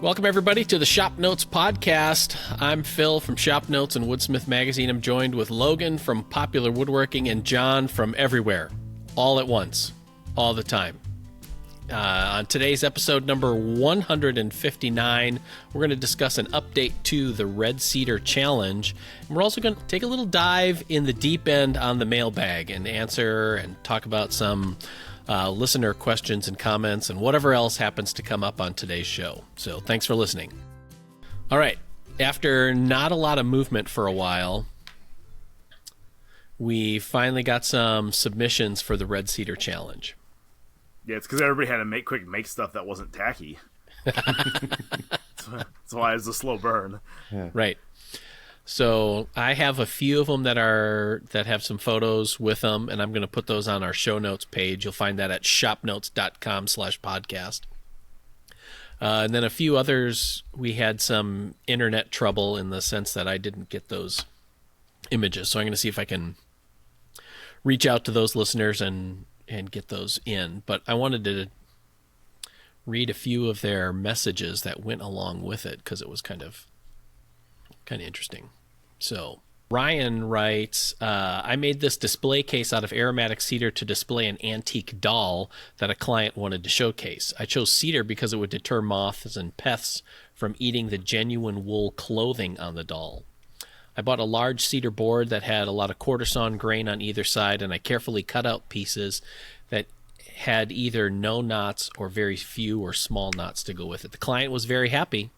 Welcome, everybody, to the ShopNotes Podcast. I'm Phil from ShopNotes and Woodsmith Magazine. I'm joined with Logan from Popular Woodworking and John from everywhere, all at once, all the time. On today's episode number 159, we're going to discuss an update to the Red Cedar Challenge. And we're also going to take a little dive in the deep end on the mailbag and answer and talk about some listener questions and comments and whatever else happens to come up on today's show. So thanks for listening. All right. After not a lot of movement for a while, we finally got some submissions for the Red Cedar Challenge. Yeah, it's because everybody had to make stuff that wasn't tacky. That's why it's a slow burn. Yeah. Right. So I have a few of them that have some photos with them, and I'm going to put those on our show notes page. You'll find that at shopnotes.com/podcast. And then a few others, we had some internet trouble in the sense that I didn't get those images. So I'm going to see if I can reach out to those listeners and get those in. But I wanted to read a few of their messages that went along with it because it was kind of interesting. So Ryan writes, I made this display case out of aromatic cedar to display an antique doll that a client wanted to showcase. I chose cedar because it would deter moths and pests from eating the genuine wool clothing on the doll. I bought a large cedar board that had a lot of quarter sawn grain on either side, and I carefully cut out pieces that had either no knots or very few or small knots to go with it. The client was very happy,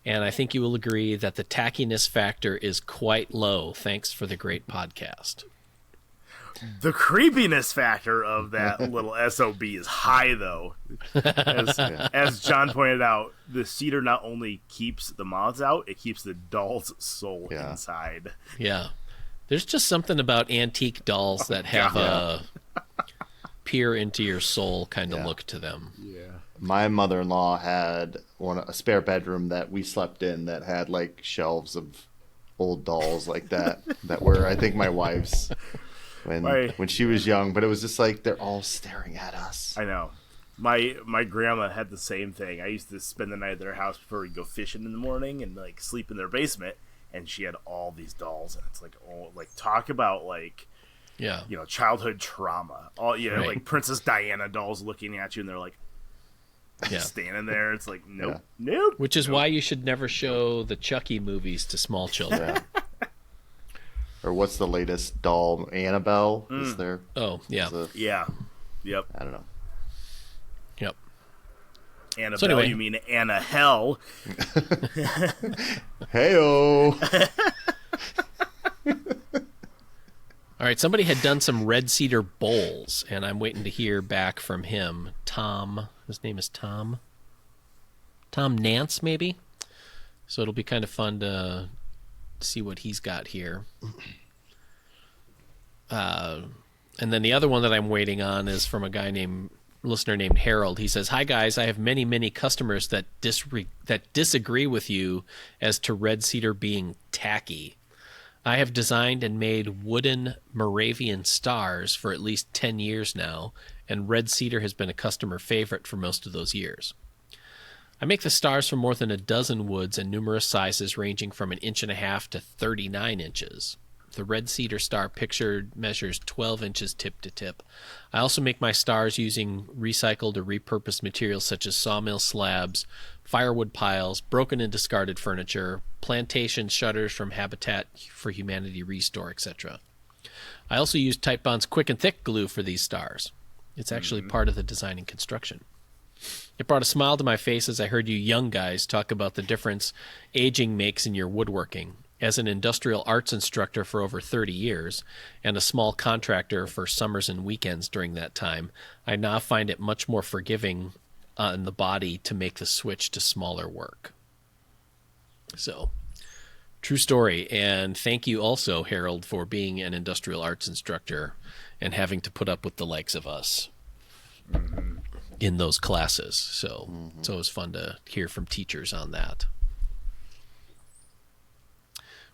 and I think you will agree that the tackiness factor is quite low. Thanks for the great podcast. The creepiness factor of that little SOB is high, though. As John pointed out, the cedar not only keeps the moths out, it keeps the doll's soul inside. Yeah. There's just something about antique dolls that have a peer into your soul kind of look to them. Yeah. My mother-in-law had a spare bedroom that we slept in that had like shelves of old dolls like that were, I think, my wife's when she was young. But it was just like they're all staring at us. I know. My grandma had the same thing. I used to spend the night at their house before we'd go fishing in the morning and like sleep in their basement. And she had all these dolls, and it's like, oh, like talk about like, childhood trauma. All like Princess Diana dolls looking at you, and they're like. Standing there, it's like nope. Which is why you should never show the Chucky movies to small children. Or what's the latest doll? Annabelle is there? Oh yeah, yep. I don't know. Yep. Annabelle, so anyway. You mean Anna Hell? Heyo. All right, somebody had done some Red Cedar bowls, and I'm waiting to hear back from him. Tom, his name is Tom Nance, maybe? So it'll be kind of fun to see what he's got here. And then the other one that I'm waiting on is from a listener named Harold. He says, "Hi guys, I have many customers that disagree with you as to Red Cedar being tacky. I have designed and made wooden Moravian stars for at least 10 years now, and Red Cedar has been a customer favorite for most of those years. I make the stars from more than a dozen woods and numerous sizes ranging from 1.5 inches to 39 inches. The Red Cedar star pictured measures 12 inches tip to tip. I also make my stars using recycled or repurposed materials such as sawmill slabs, firewood piles, broken and discarded furniture, plantation shutters from Habitat for Humanity Restore, etc. I also use Titebond's Quick and Thick glue for these stars. It's actually part of the design and construction. It brought a smile to my face as I heard you young guys talk about the difference aging makes in your woodworking. As an industrial arts instructor for over 30 years and a small contractor for summers and weekends during that time, I now find it much more forgiving on the body to make the switch to smaller work." So, true story. And thank you also, Harold, for being an industrial arts instructor and having to put up with the likes of us in those classes. So it's always fun to hear from teachers on that.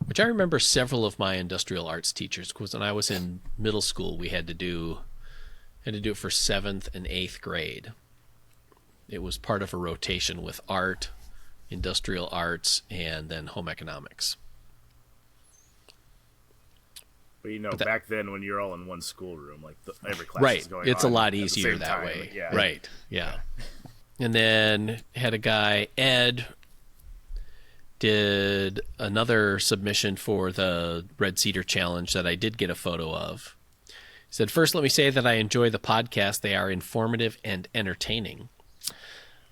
Which I remember several of my industrial arts teachers, because when I was in middle school, we had to do it for 7th and 8th grade. It was part of a rotation with art, industrial arts, and then home economics. But back then when you're all in one schoolroom, like every class Right. is going It's on a lot at the easier same that time. way. Yeah. Right. Yeah. And then had a guy, Ed, did another submission for the Red Cedar Challenge that I did get a photo of. He said, first, let me say that I enjoy the podcast. They are informative and entertaining.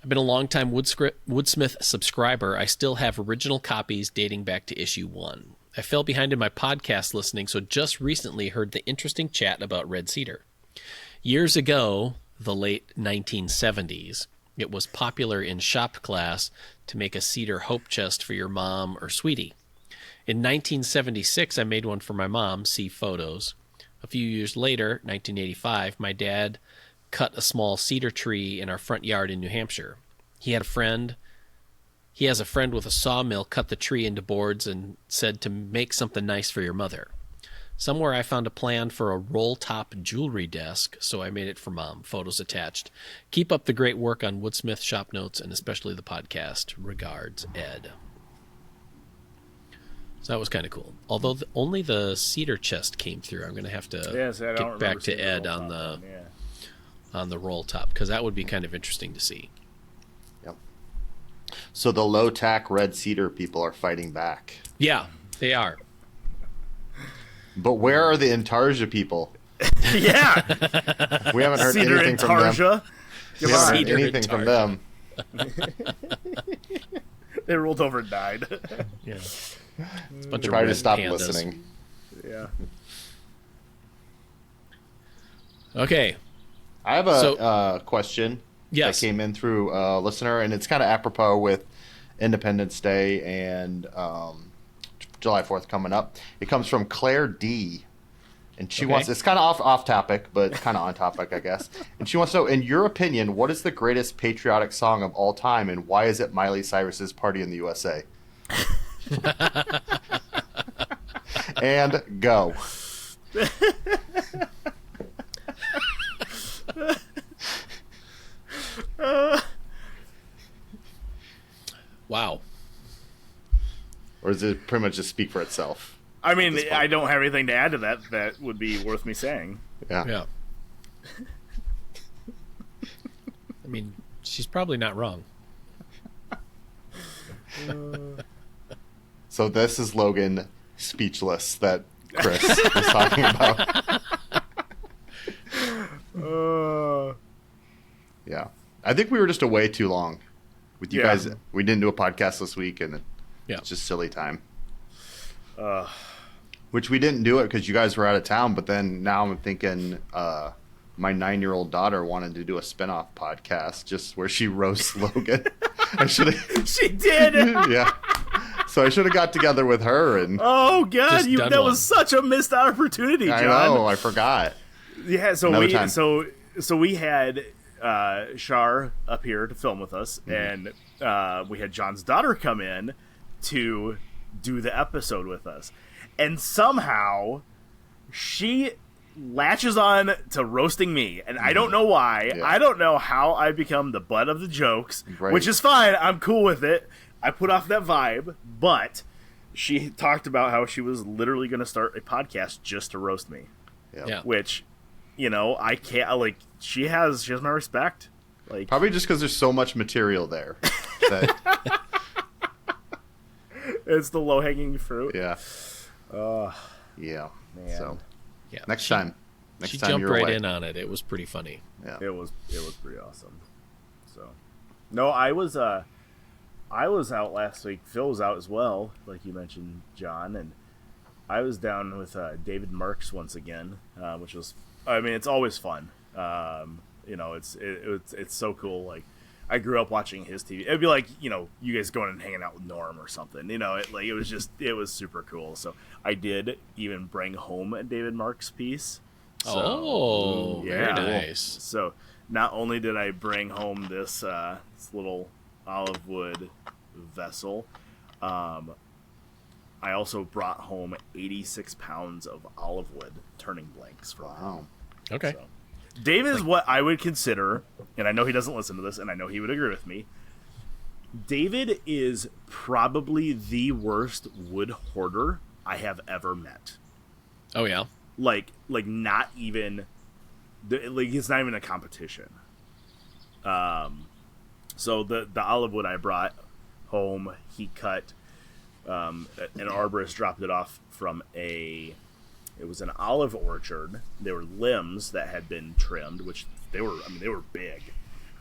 I've been a longtime Woodsmith subscriber. I still have original copies dating back to issue 1. I fell behind in my podcast listening, so just recently heard the interesting chat about Red Cedar. Years ago, the late 1970s, it was popular in shop class to make a cedar hope chest for your mom or sweetie. In 1976, I made one for my mom, see photos. A few years later, 1985, my dad cut a small cedar tree in our front yard in New Hampshire. He has a friend with a sawmill cut the tree into boards and said to make something nice for your mother. Somewhere I found a plan for a roll-top jewelry desk, so I made it for Mom. Photos attached. Keep up the great work on Woodsmith Shop Notes and especially the podcast. Regards, Ed. So that was kind of cool. Although only the cedar chest came through, I'm going to have to get back to Ed on the roll-top, because that would be kind of interesting to see. Yep. So the low-tack Red Cedar people are fighting back. Yeah, they are. But where are the Intarsia people? Yeah. We haven't heard Cedar anything from them. We haven't heard anything from them. They rolled over and died. Yeah. It's a bunch They of probably red just stopped pandas. listening. Yeah. Okay. I have a question that came in through a listener, and it's kind of apropos with Independence Day and July 4th coming up. It comes from Claire D. And she wants, it's kind of off topic, but kind of on topic, I guess. And she wants to know, in your opinion, what is the greatest patriotic song of all time, and why is it Miley Cyrus's Party in the USA? And go. Wow. Or does it pretty much just speak for itself? I mean, I don't have anything to add to that that would be worth me saying. Yeah. I mean, she's probably not wrong. So this is Logan speechless that Chris was talking about. Yeah. I think we were just away too long with you guys. We didn't do a podcast this week, and it's just silly time. Which we didn't do it because you guys were out of town, but then now I'm thinking my 9-year-old daughter wanted to do a spinoff podcast just where she roasts Logan. She did. Yeah. So I should have got together with her and. Oh God, that was such a missed opportunity, John. I know, I forgot. Yeah, so we had Shar up here to film with us, and we had John's daughter come in to do the episode with us, and somehow she latches on to roasting me, and I don't know why. Yeah. I don't know how I become the butt of the jokes, which is fine. I'm cool with it. I put off that vibe, but she talked about how she was literally going to start a podcast just to roast me. Yeah. Which, I can't, she has my respect. Probably just because there's so much material there. That... It's the low-hanging fruit. Yeah. Yeah. Man. So, next time she jumped right in on it. It was pretty funny. Yeah. It was pretty awesome. So, no, I was out last week. Phil was out as well, like you mentioned, John, and I was down with David Marks once again, which was, it's always fun. It's so cool. Like, I grew up watching his TV. It'd be like, you guys going and hanging out with Norm or something. It was super cool. So I did even bring home a David Marks piece. So, very nice. So not only did I bring home this little olive wood vessel, I also brought home 86 pounds of olive wood turning blanks from him. Okay. So, Dave is what I would consider, and I know he doesn't listen to this, and I know he would agree with me, David is probably the worst wood hoarder I have ever met. Oh yeah. Like not even, like it's not even a competition. So the olive wood I brought home, he cut. An arborist dropped it off from it was an olive orchard. They were limbs that had been trimmed, which they were big.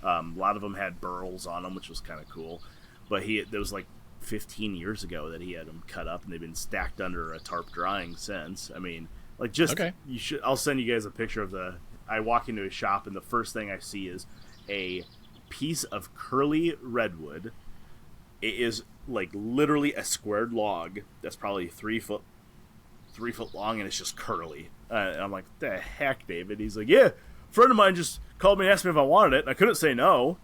A lot of them had burls on them, which was kind of cool. But there was like 15 years ago that he had them cut up, and they've been stacked under a tarp drying since. I mean, like just okay. I'll send you guys a picture of I walk into his shop, and the first thing I see is a piece of curly redwood. It is like literally a squared log that's probably 3 foot long, and it's just curly. And I'm like, the heck, David? He's like, yeah, a friend of mine just called me and asked me if I wanted it, and I couldn't say no.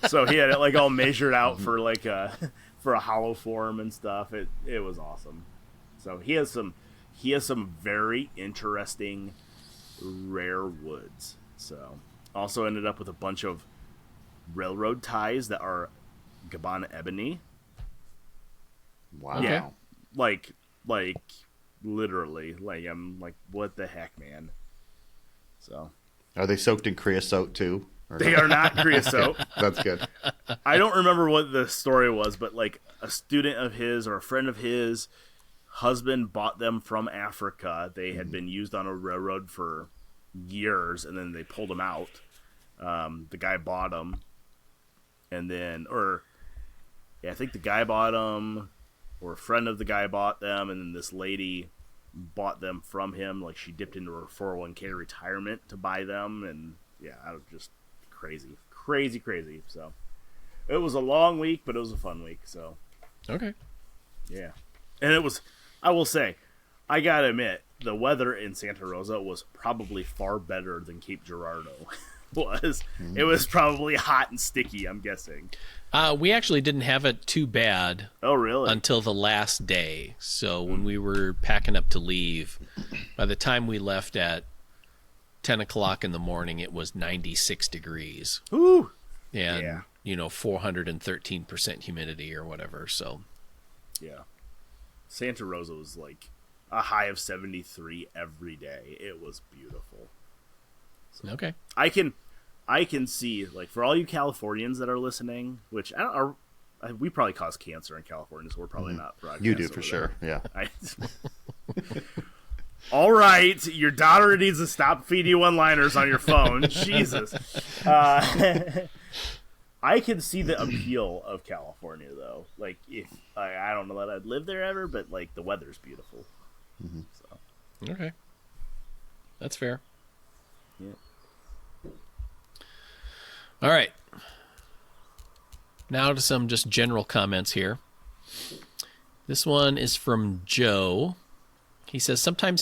So he had it like all measured out for like for a hollow form and stuff. It was awesome. So he has some very interesting rare woods. So also ended up with a bunch of railroad ties that are Gabon ebony. Wow. Yeah. Like literally. Like I'm like, what the heck, man? So Are they soaked in creosote too? They are not creosote. That's good. I don't remember what the story was, but like a student of his or a friend of his husband bought them from Africa. They had been used on a railroad for years, and then they pulled them out. The guy bought them, and then, I think the guy bought them, or a friend of the guy bought them, and then this lady bought them from him. Like she dipped into her 401k retirement to buy them, and yeah, I was just crazy. So it was a long week, but it was a fun week. So okay, yeah, and it was. I will say, I gotta admit, the weather in Santa Rosa was probably far better than Cape Girardeau was. It was probably hot and sticky, I'm guessing. We actually didn't have it too bad. Oh, really? Until the last day. So when we were packing up to leave, by the time we left at 10 o'clock in the morning, it was 96 degrees. Ooh. And, 413% humidity or whatever. So, yeah. Santa Rosa was like a high of 73 every day. It was beautiful. So okay. I can see, like, for all you Californians that are listening, which we probably cause cancer in California, so we're probably not broadcast. You do for sure. Yeah. All right, your daughter needs to stop feeding you one-liners on your phone. Jesus. I can see the appeal of California, though. Like, if I don't know that I'd live there ever, but like the weather's beautiful. Mm-hmm. So. Okay, that's fair. Yeah. All right. Now to some just general comments here. This one is from Joe. He says, sometime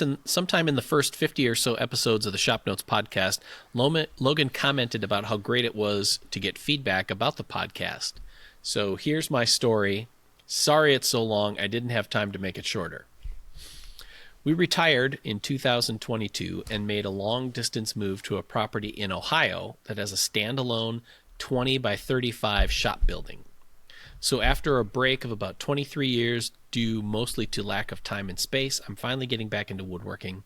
in the first 50 or so episodes of the ShopNotes podcast, Logan commented about how great it was to get feedback about the podcast. So here's my story. Sorry it's so long. I didn't have time to make it shorter. We retired in 2022 and made a long-distance move to a property in Ohio that has a standalone 20 by 35 shop building. So after a break of about 23 years, due mostly to lack of time and space, I'm finally getting back into woodworking.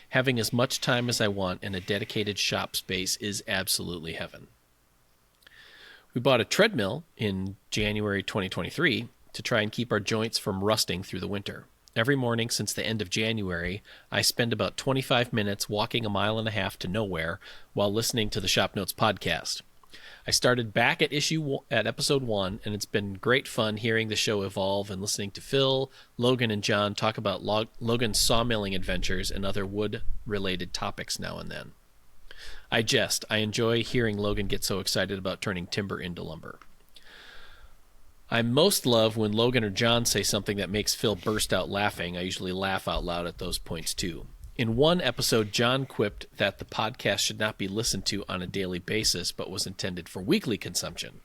Having as much time as I want and a dedicated shop space is absolutely heaven. We bought a treadmill in January 2023 to try and keep our joints from rusting through the winter. Every morning since the end of January, I spend about 25 minutes walking a mile and a half to nowhere while listening to the ShopNotes podcast. I started back at episode 1, and it's been great fun hearing the show evolve and listening to Phil, Logan, and John talk about Logan's sawmilling adventures and other wood-related topics now and then. I jest. I enjoy hearing Logan get so excited about turning timber into lumber. I most love when Logan or John say something that makes Phil burst out laughing. I usually laugh out loud at those points too. In one episode, John quipped that the podcast should not be listened to on a daily basis, but was intended for weekly consumption.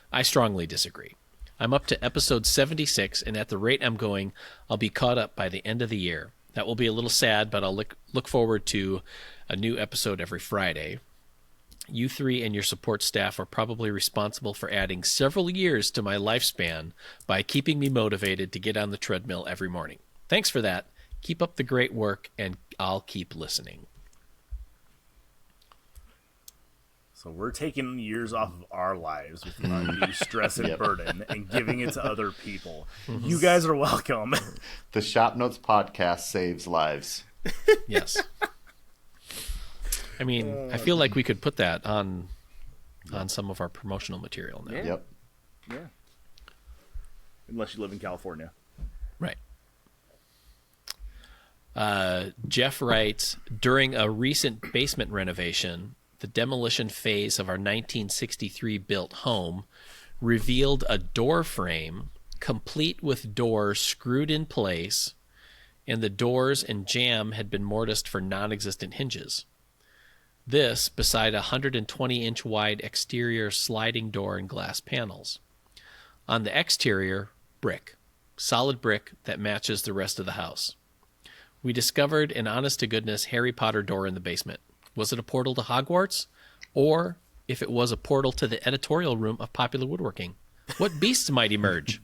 I strongly disagree. I'm up to episode 76, and at the rate I'm going, I'll be caught up by the end of the year. That will be a little sad, but I'll look forward to a new episode every Friday. You three and your support staff are probably responsible for adding several years to my lifespan by keeping me motivated to get on the treadmill every morning. Thanks for that. Keep up the great work, and I'll keep listening. So we're taking years off of our lives with undue stress and burden and giving it to other people. You guys are welcome. The ShopNotes Podcast saves lives. Yes. I mean, I feel like we could put that on some of our promotional material now. Yeah. Yep. Yeah. Unless you live in California. Right. Jeff writes, during a recent basement renovation, the demolition phase of our 1963 built home revealed a door frame complete with doors screwed in place, and the doors and jamb had been mortised for non-existent hinges. This beside a 120-inch wide exterior sliding door and glass panels. On the exterior, brick. Solid brick that matches the rest of the house. We discovered an honest-to-goodness Harry Potter door in the basement. Was it a portal to Hogwarts? Or if it was a portal to the editorial room of Popular Woodworking? What beasts might emerge?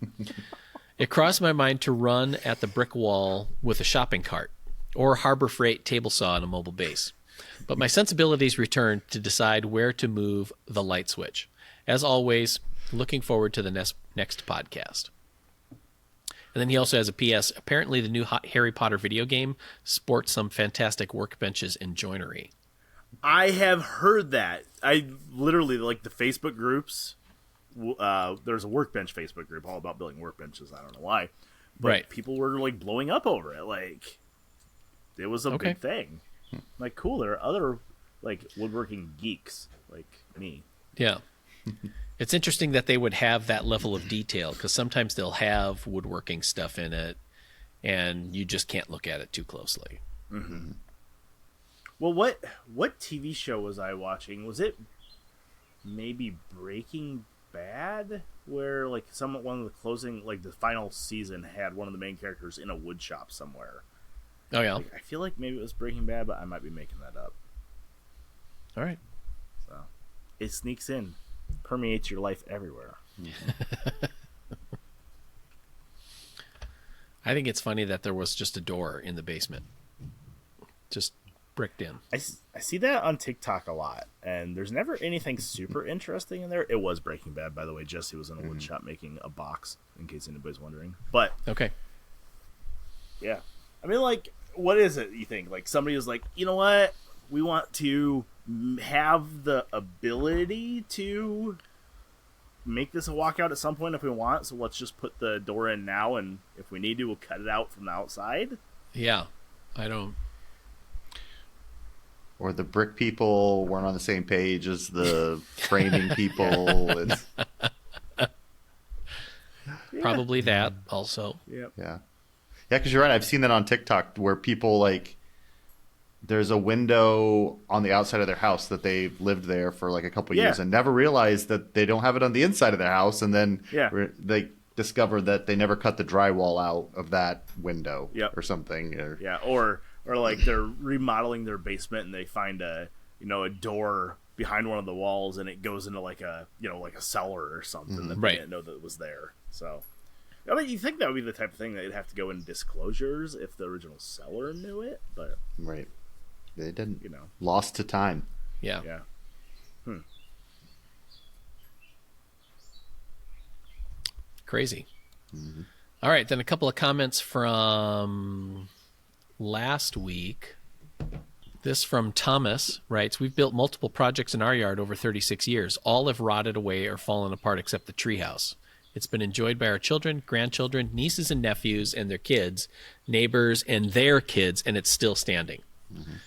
It crossed my mind to run at the brick wall with a shopping cart, or Harbor Freight table saw on a mobile base. But my sensibilities returned to decide where to move the light switch. As always, looking forward to the next podcast. And then he also has a PS. Apparently the new Harry Potter video game sports some fantastic workbenches and joinery. I have heard that. I literally, like the Facebook groups, there's a workbench Facebook group all about building workbenches. I don't know why. But right. People were like blowing up over it. Like, it was a big thing. Like, cool, there are other like woodworking geeks like me. Yeah. It's interesting that they would have that level of detail, because sometimes they'll have woodworking stuff in it and you just can't look at it too closely. Mm-hmm. Well, what TV show was I watching? Was it maybe Breaking Bad, where like one of the closing, like the final season, had one of the main characters in a wood shop somewhere? Oh yeah. Like, I feel like maybe it was Breaking Bad, but I might be making that up. All right. So it sneaks in, permeates your life everywhere. I think it's funny that there was just a door in the basement, just bricked in. I see that on TikTok a lot, and there's never anything super interesting in there. It was Breaking Bad, by the way. Jesse was in a wood shop making a box, in case anybody's wondering. But okay, yeah, I mean, like, what is it you think? Like, somebody was like, you know what? We want to have the ability to make this a walkout at some point if we want, so let's just put the door in now, and if we need to, we'll cut it out from the outside. Yeah, I don't. Or the brick people weren't on the same page as the framing people. And... Probably that also. Yep. Yeah, because you're right. I've seen that on TikTok where people, like, there's a window on the outside of their house that they've lived there for like a couple years and never realized that they don't have it on the inside of their house, and then they discover that they never cut the drywall out of that window or something. Or like they're remodeling their basement and they find a door behind one of the walls, and it goes into like a cellar or something that they didn't know that was there. So, I mean, you think that would be the type of thing that would have to go in disclosures if the original seller knew it, but right, they didn't. Lost to time. Yeah. Crazy. Mm-hmm. All right, then a couple of comments from last week. This from Thomas writes, we've built multiple projects in our yard over 36 years. All have rotted away or fallen apart except the treehouse. It's been enjoyed by our children, grandchildren, nieces and nephews and their kids, neighbors and their kids, and it's still standing. Mm-hmm.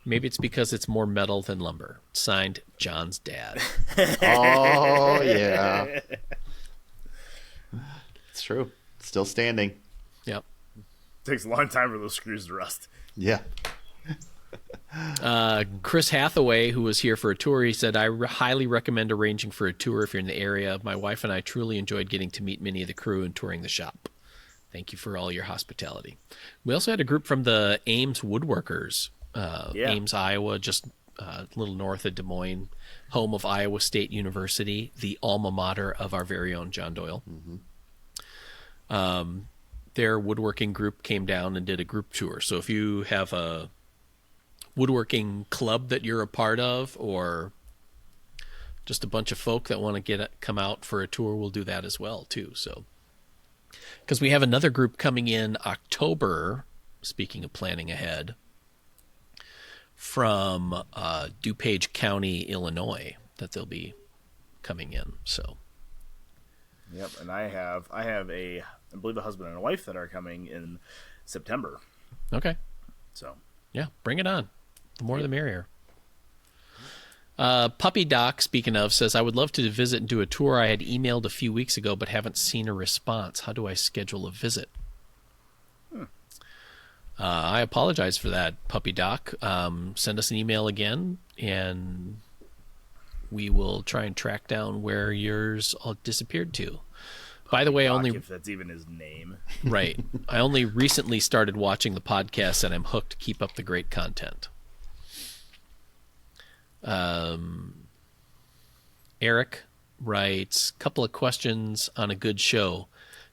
Maybe it's because it's more metal than lumber. Signed, John's dad. Oh, yeah. It's true. It's still standing. Yep. Takes a long time for those screws to rust. Yeah. Chris Hathaway, who was here for a tour, he said, I highly recommend arranging for a tour if you're in the area. My wife and I truly enjoyed getting to meet many of the crew and touring the shop. Thank you for all your hospitality. We also had a group from the Ames Woodworkers, Ames, Iowa, just a little north of Des Moines, home of Iowa State University, the alma mater of our very own John Doyle. Their woodworking group came down and did a group tour. So if you have a woodworking club that you're a part of, or just a bunch of folk that want to come out for a tour, we'll do that as well too. So, because we have another group coming in October, speaking of planning ahead, from DuPage County, Illinois, that they'll be coming in. So, yep, and I believe a husband and a wife that are coming in September. Okay. So, yeah, bring it on. The more the merrier. Puppy Doc, speaking of, says, I would love to visit and do a tour. I had emailed a few weeks ago, but haven't seen a response. How do I schedule a visit? I apologize for that, Puppy Doc. Send us an email again, and we will try and track down where yours all disappeared to. By the way, if that's even his name. Right. I only recently started watching the podcast, and I'm hooked to keep up the great content. Eric writes, couple of questions on a good show.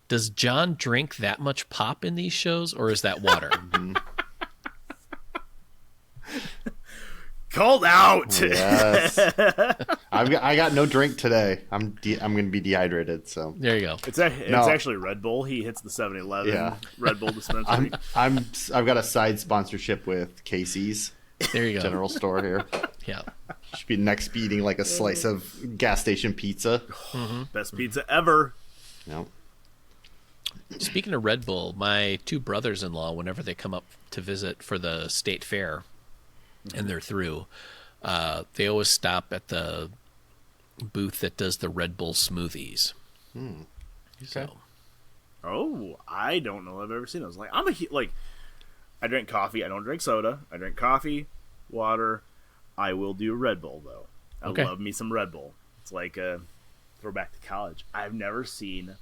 Does John drink that much pop in these shows, or is that water? Called out. Yes. I got no drink today. I'm going to be dehydrated. So there you go. It's actually Red Bull. He hits the 7-Eleven Red Bull dispensary. I've got a side sponsorship with Casey's. There you go. General store here. Yeah. Should be next eating like a slice of gas station pizza. Best pizza ever. Yep. Speaking of Red Bull, my two brothers-in-law, whenever they come up to visit for the state fair, and they're through, they always stop at the booth that does the Red Bull smoothies. Okay. So, I don't know if I've ever seen those. Like, I drink coffee. I don't drink soda. I drink coffee, water. I will do Red Bull, though. I love me some Red Bull. It's like a throwback to college. I've never seen a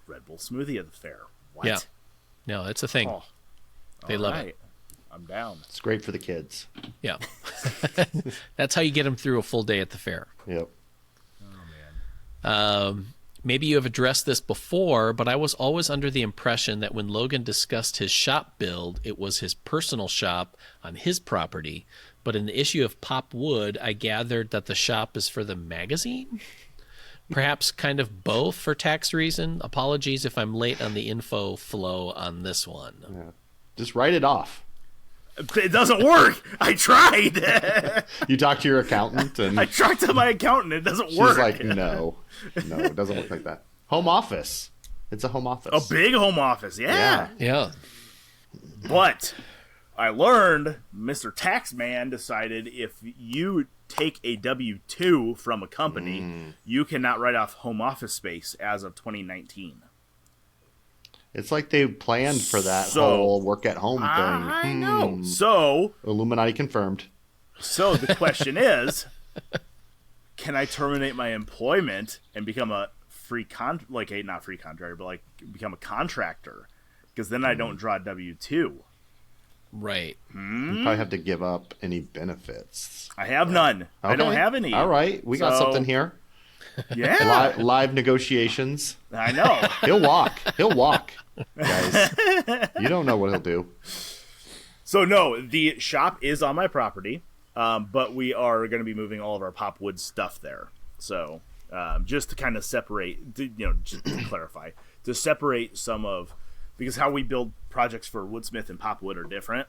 Red Bull smoothie at the fair. What? yeah. No, it's a thing. Oh, They love right. it. I'm down. It's great for the kids. Yeah. That's how you get them through a full day at the fair. Yep. Oh, man. Maybe you have addressed this before, but I was always under the impression that when Logan discussed his shop build, it was his personal shop on his property. But in the issue of Pop Wood, I gathered that the shop is for the magazine? Perhaps kind of both for tax reason? Apologies if I'm late on the info flow on this one. Yeah. Just write it off. It doesn't work. I tried. You talk to your accountant, and I talked to my accountant. It doesn't work. she's like, no, it doesn't work like that. Home office. It's a home office. A big home office. Yeah. Yeah. But I learned Mr. Taxman decided if you take a W-2 from a company, you cannot write off home office space as of 2019. It's like they planned for that whole work at home thing. I know. So Illuminati confirmed. So the question is, can I terminate my employment and become a not free contractor, but like become a contractor? Because then I don't draw W-2. Right. You probably have to give up any benefits. I have none. Okay. I don't have any. All right. We got something here. Yeah. Live negotiations. I know. He'll walk. Guys. You don't know what he'll do. So, no, the shop is on my property, but we are going to be moving all of our Pop Wood stuff there. So, just to kind of separate, just to clarify, to separate some of, because how we build projects for Woodsmith and Pop Wood are different.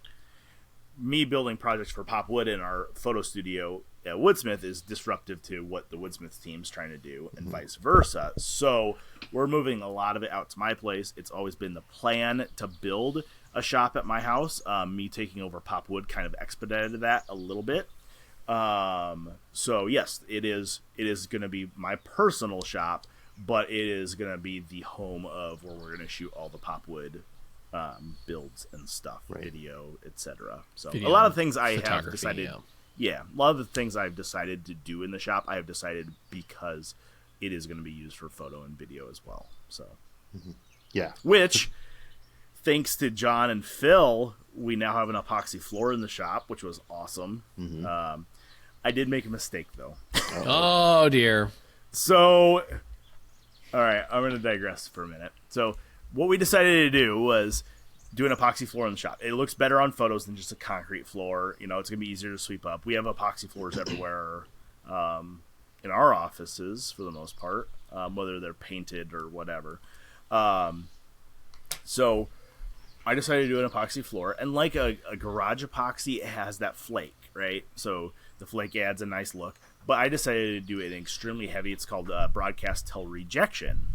Me building projects for Pop Wood in our photo studio at Woodsmith is disruptive to what the Woodsmith team's trying to do, and vice versa. So we're moving a lot of it out to my place. It's always been the plan to build a shop at my house. Me taking over Pop Wood kind of expedited that a little bit. So yes, it is going to be my personal shop, but it is going to be the home of where we're going to shoot all the Pop Wood builds and stuff, video, etc. So a lot of things I have decided. Yeah, a lot of the things I've decided to do in the shop, I have decided because it is going to be used for photo and video as well. So, yeah. Which, thanks to John and Phil, we now have an epoxy floor in the shop, which was awesome. I did make a mistake though. Oh dear. So, all right, I'm going to digress for a minute. So, what we decided to do was do an epoxy floor in the shop. It looks better on photos than just a concrete floor. You know, it's going to be easier to sweep up. We have epoxy floors everywhere in our offices for the most part, whether they're painted or whatever. So, I decided to do an epoxy floor. And like a garage epoxy, it has that flake, right? So, the flake adds a nice look. But I decided to do it extremely heavy. It's called broadcast till rejection.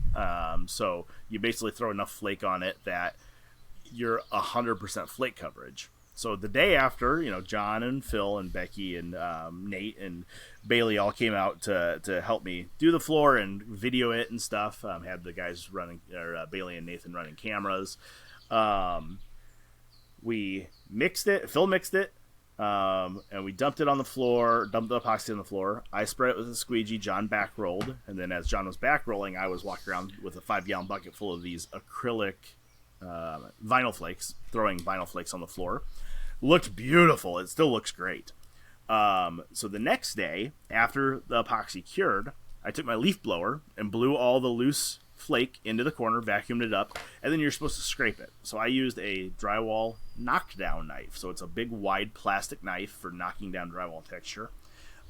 So you basically throw enough flake on it that you're 100% flake coverage. So the day after, you know, John and Phil and Becky and Nate and Bailey all came out to help me do the floor and video it and stuff. Had the guys running, or Bailey and Nathan running cameras. We mixed it. Phil mixed it. And we dumped it on the floor, dumped the epoxy on the floor. I spread it with a squeegee. John back rolled, and then as John was back rolling, I was walking around with a 5-gallon bucket full of these acrylic vinyl flakes, throwing vinyl flakes on the floor. Looked beautiful. It still looks great. So the next day, after the epoxy cured, I took my leaf blower and blew all the loose flake into the corner, vacuumed it up, and then you're supposed to scrape it. So I used a drywall knockdown knife. So it's a big, wide plastic knife for knocking down drywall texture.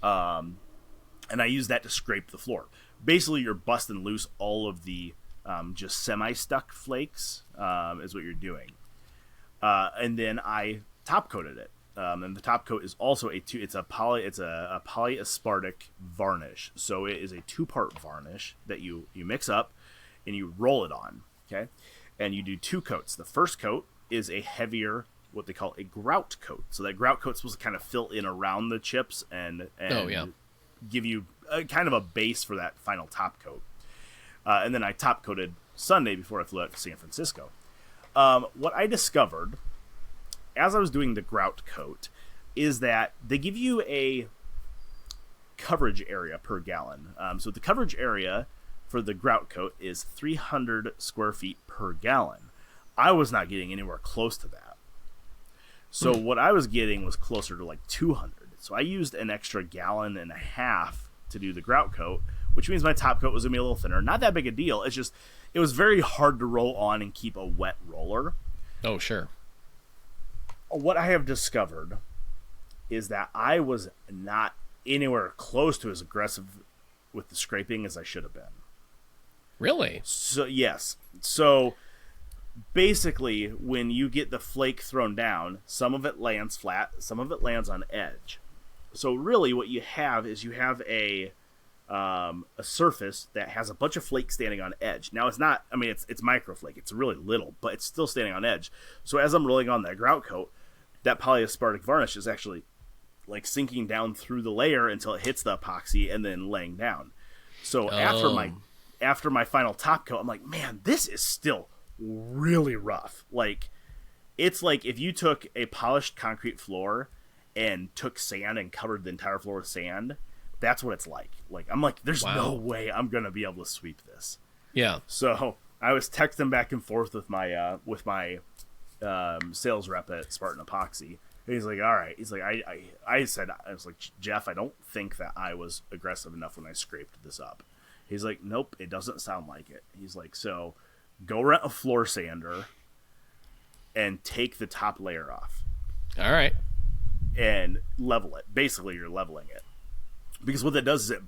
And I used that to scrape the floor. Basically, you're busting loose all of the just semi-stuck flakes is what you're doing. And then I top coated it. And the top coat is also a polyaspartic varnish. So it is a 2-part varnish that you mix up and you roll it on, okay? And you do 2 coats. The first coat is a heavier, what they call a grout coat. So that grout coat's supposed to kind of fill in around the chips and give you kind of a base for that final top coat. And then I top coated Sunday before I flew out to San Francisco. What I discovered as I was doing the grout coat is that they give you a coverage area per gallon. So the coverage area for the grout coat is 300 square feet per gallon. I was not getting anywhere close to that. So what I was getting was closer to like 200. So I used an extra 1.5 gallons to do the grout coat, which means my top coat was going to be a little thinner. Not that big a deal. It's just, it was very hard to roll on and keep a wet roller. Oh, sure. What I have discovered is that I was not anywhere close to as aggressive with the scraping as I should have been. Really? So, yes. So, basically, when you get the flake thrown down, some of it lands flat, some of it lands on edge. So, really, what you have is you have a surface that has a bunch of flake standing on edge. Now, it's not, I mean, it's microflake. It's really little, but it's still standing on edge. So, as I'm rolling on that grout coat, that polyaspartic varnish is actually, like, sinking down through the layer until it hits the epoxy and then laying down. So, after my final top coat, I'm like, man, this is still really rough. Like, it's like if you took a polished concrete floor and took sand and covered the entire floor with sand, that's what it's like. Like, I'm like, there's no way I'm going to be able to sweep this. Yeah. So I was texting back and forth with my sales rep at Spartan Epoxy. And he's like, all right. He's like, I was like, Jeff, I don't think that I was aggressive enough when I scraped this up. He's like, nope, it doesn't sound like it. He's like, so go rent a floor sander and take the top layer off. All right. And level it. Basically, you're leveling it. Because what that does is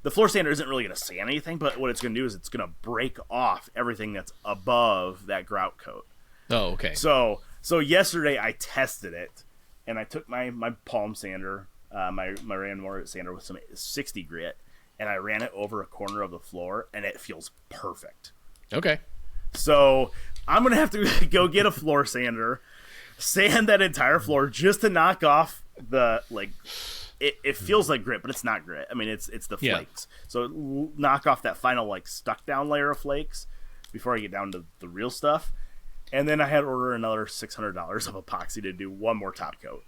the floor sander isn't really going to sand anything, but what it's going to do is it's going to break off everything that's above that grout coat. Oh, okay. So yesterday I tested it, and I took my palm sander, my Randmore sander with some 60 grit, and I ran it over a corner of the floor, and it feels perfect. Okay. So I'm going to have to go get a floor sander, sand that entire floor just to knock off the, like, it feels like grit, but it's not grit. I mean, it's the flakes. Yeah. So knock off that final, like, stuck down layer of flakes before I get down to the real stuff. And then I had to order another $600 of epoxy to do one more top coat.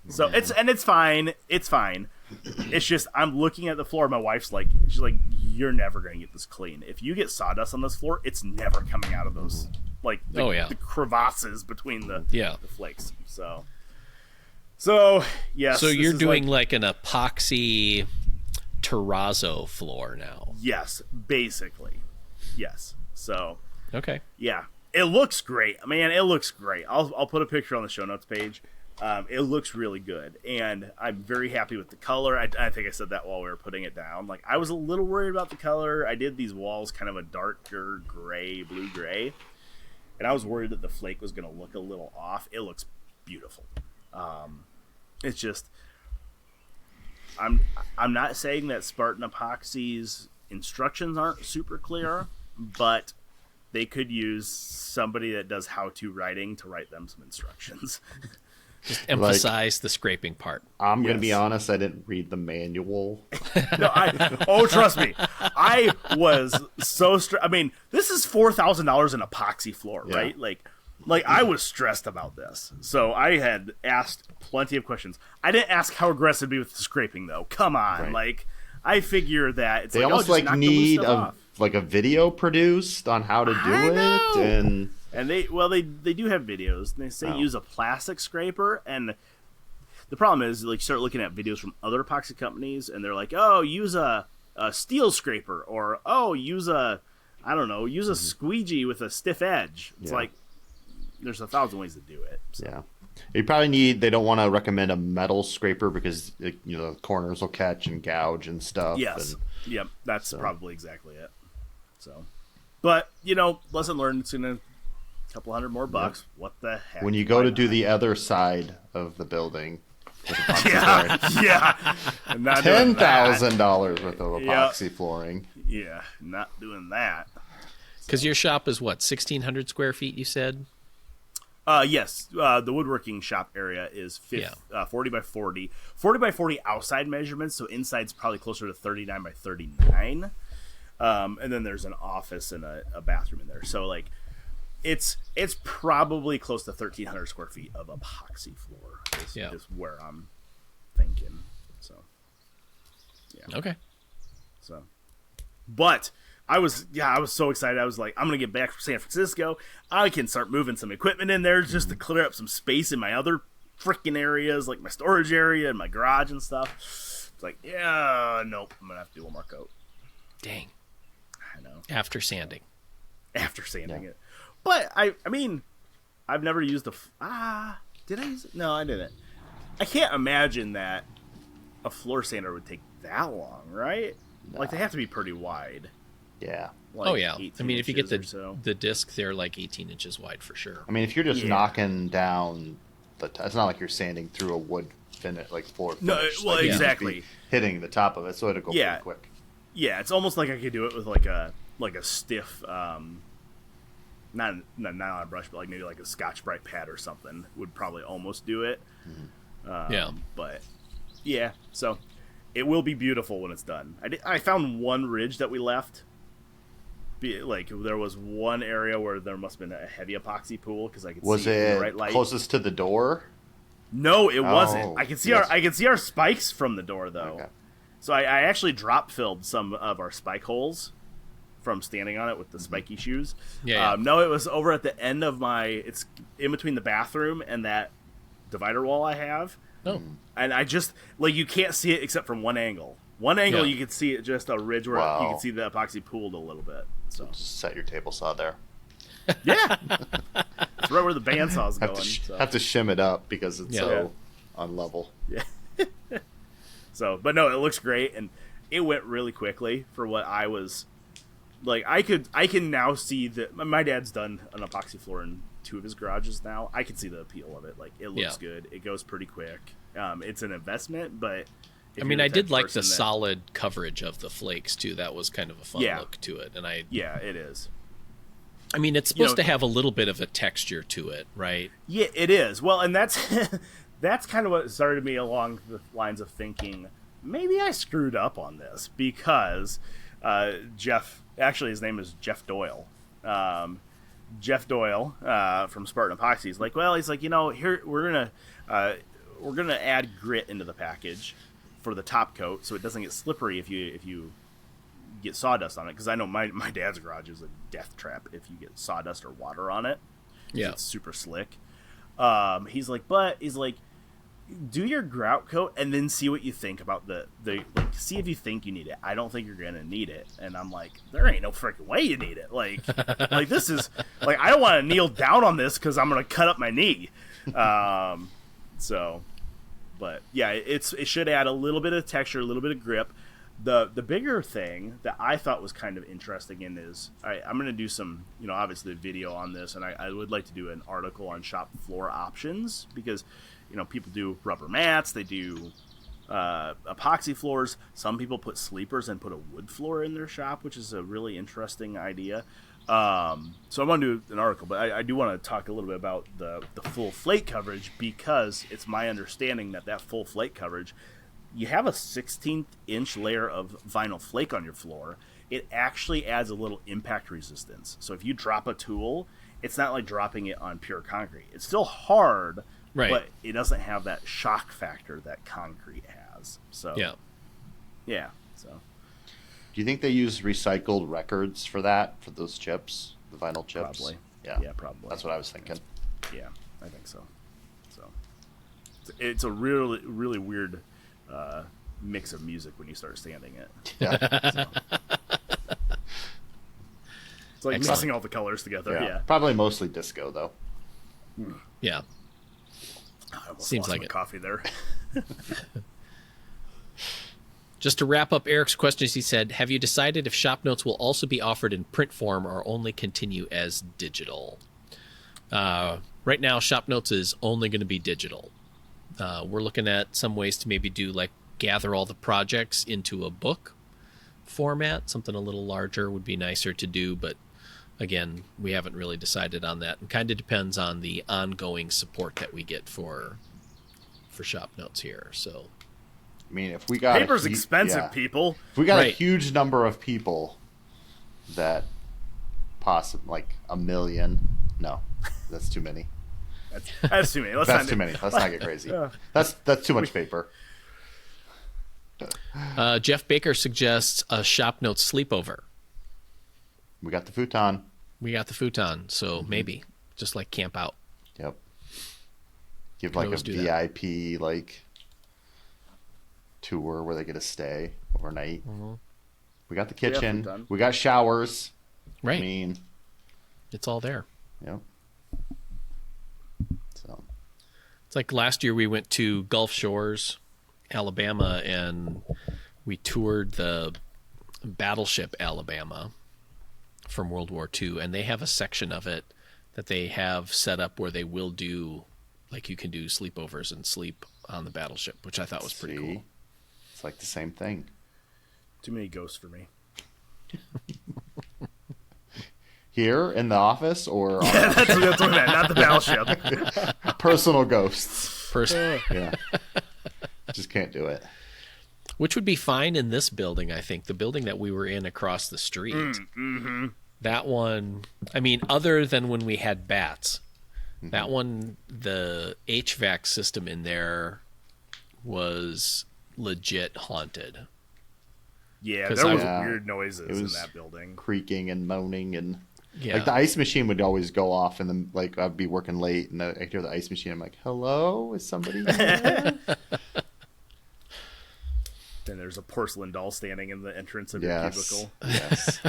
So it's fine. It's fine. It's just, I'm looking at the floor. My wife's like, she's like, you're never going to get this clean. If you get sawdust on this floor, it's never coming out of those, like, the crevasses between the flakes. So So yes. So you're doing like an epoxy terrazzo floor now. Yes, basically. Yes. So Okay. yeah, it looks great, man. It looks great. I'll put a picture on the show notes page. It looks really good, and I'm very happy with the color. I think I said that while we were putting it down. Like, I was a little worried about the color. I did these walls kind of a darker gray, blue gray, and I was worried that the flake was going to look a little off. It looks beautiful. It's just, I'm not saying that Spartan Epoxy's instructions aren't super clear, but they could use somebody that does how-to writing to write them some instructions. Just emphasize the scraping part. I'm going to be honest, I didn't read the manual. No, trust me. I was so I mean, this is $4,000 in epoxy floor, right? Like I was stressed about this. So I had asked plenty of questions. I didn't ask how aggressive be with the scraping though. Come on. Right. Like, I figure that it's they almost need a video produced on how to do it, and they do have videos. They say use a plastic scraper, and the problem is, like, you start looking at videos from other epoxy companies, and they're like, oh, use a steel scraper, or use a squeegee with a stiff edge. It's like, there's 1,000 ways to do it. So. Yeah. You probably they don't want to recommend a metal scraper because, the corners will catch and gouge and stuff. Yes. Yep. That's probably exactly it. So, but, lesson learned, it's in a couple $100 more bucks. What the heck? When you go to do the other side of the building, yeah. $10,000 worth of epoxy flooring. Yeah, not doing that. Because your shop is what, 1,600 square feet, you said? Yes. The woodworking shop area is 40 by 40. 40 by 40 outside measurements, so inside's probably closer to 39 by 39. And then there's an office and a bathroom in there. So, like, it's probably close to 1,300 square feet of epoxy floor is where I'm thinking. So, yeah. Okay. So, but I was so excited. I was like, I'm going to get back from San Francisco. I can start moving some equipment in there just to clear up some space in my other freaking areas, like my storage area and my garage and stuff. It's like, nope, I'm going to have to do one more coat. Dang. I know. After sanding it. But, I mean, I've never used did I use it? No, I didn't. I can't imagine that a floor sander would take that long, right? No. Like, they have to be pretty wide. Yeah. Like I mean, if you get the disc, they're like 18 inches wide for sure. I mean, if you're just knocking down it's not like you're sanding through a wood floor finish. No, well, exactly. Hitting the top of it, so it'll go pretty quick. Yeah, it's almost like I could do it with like a stiff, not a brush, but like maybe like a Scotch-Brite pad or something would probably almost do it. Mm-hmm. But yeah, so it will be beautiful when it's done. I found one ridge that we left. Like, there was one area where there must have been a heavy epoxy pool because I could see it in the right light. Was it closest to the door? No, it wasn't. I can see our spikes from the door though. Okay. So I actually drop filled some of our spike holes from standing on it with the spiky shoes. Yeah. No, it was over at the end of it's in between the bathroom and that divider wall I have. Oh. And I just, like, you can't see it except from one angle. One angle, you can see it, just a ridge where you can see the epoxy pooled a little bit. So just set your table saw there. Yeah. It's right where the bandsaw's going. Have to shim it up because it's so unlevel. Yeah. So, but no, it looks great, and it went really quickly for what I was like. I can now see that my dad's done an epoxy floor in 2 of his garages now. I can see the appeal of it. Like, it looks good. It goes pretty quick. It's an investment, but I mean, I did like the solid coverage of the flakes too. That was kind of a fun look to it, and it is. I mean, it's supposed to have a little bit of a texture to it, right? Yeah, it is. Well, and that's that's kind of what started me along the lines of thinking, maybe I screwed up on this because Jeff, actually his name is Jeff Doyle. Jeff Doyle from Spartan Epoxy is like, well, he's like, here we're gonna add grit into the package for the top coat so it doesn't get slippery if you get sawdust on it, because I know my dad's garage is a death trap if you get sawdust or water on it. Yeah, it's super slick. He's like, do your grout coat and then see what you think about the like, see if you think you need it. I don't think you're gonna need it, and I'm like, there ain't no freaking way you need it. Like this is like, I don't want to kneel down on this because I'm gonna cut up my knee. So, but yeah, it should add a little bit of texture, a little bit of grip. The bigger thing that I thought was kind of interesting in is I'm going to do some, obviously a video on this, and I would like to do an article on shop floor options because, people do rubber mats, they do epoxy floors. Some people put sleepers and put a wood floor in their shop, which is a really interesting idea. So I want to do an article, but I do want to talk a little bit about the full flake coverage, because it's my understanding that full flake coverage, you have a 16th inch layer of vinyl flake on your floor. It actually adds a little impact resistance. So if you drop a tool, it's not like dropping it on pure concrete. It's still hard, right, but it doesn't have that shock factor that concrete has. So yeah. So do you think they use recycled records for that, for those chips, the vinyl chips? Probably. Yeah, probably. That's what I was thinking. Yeah, I think so. So it's a really, really weird mix of music when you start standing it. Yeah. So. It's like mixing all the colors together. Yeah. Probably mostly disco though. Yeah. I almost Seems lost like my it. coffee there. Just to wrap up Eric's questions, he said, have you decided if ShopNotes will also be offered in print form or only continue as digital? Right now, ShopNotes is only going to be digital. We're looking at some ways to maybe do like gather all the projects into a book format. Something a little larger would be nicer to do, but again, we haven't really decided on that. It kind of depends on the ongoing support that we get for ShopNotes here. So, I mean, if we got paper's expensive, people. If we got a Right. huge number of people that possibly like 1 million, no, that's too many. That's too many. That's too many. Let's not get crazy. That's too much paper. Jeff Baker suggests a ShopNotes sleepover. We got the futon. We got the futon, so maybe just like camp out. Yep. Give Could like a always do that. VIP like tour where they get to stay overnight. We got the kitchen. futon. We got showers. Right. I mean, It's all there. yep. So It's like last year we went to Gulf Shores, Alabama, and we toured the battleship Alabama from World War II, and they have a section of it that they have set up where they will do, like you can do sleepovers and sleep on the battleship, which I thought was pretty see? cool. It's like the same thing. Too many ghosts for me. Here in the office or on That's what I meant, not the battleship. personal ghosts. First, Yeah. Just can't do it. which would be fine in this building, I think. The building that we were in across the street. That one, I mean, other than when we had bats, that one, the HVAC system in there was legit haunted. Yeah, 'Cause there was I- weird noises it in was- that building. Creaking and moaning and Yeah. like the ice machine would always go off and then like I'd be working late and I'd hear the ice machine. I'm like, hello, is somebody there? Then there's a porcelain doll standing in the entrance of your Yes. cubicle. Yes.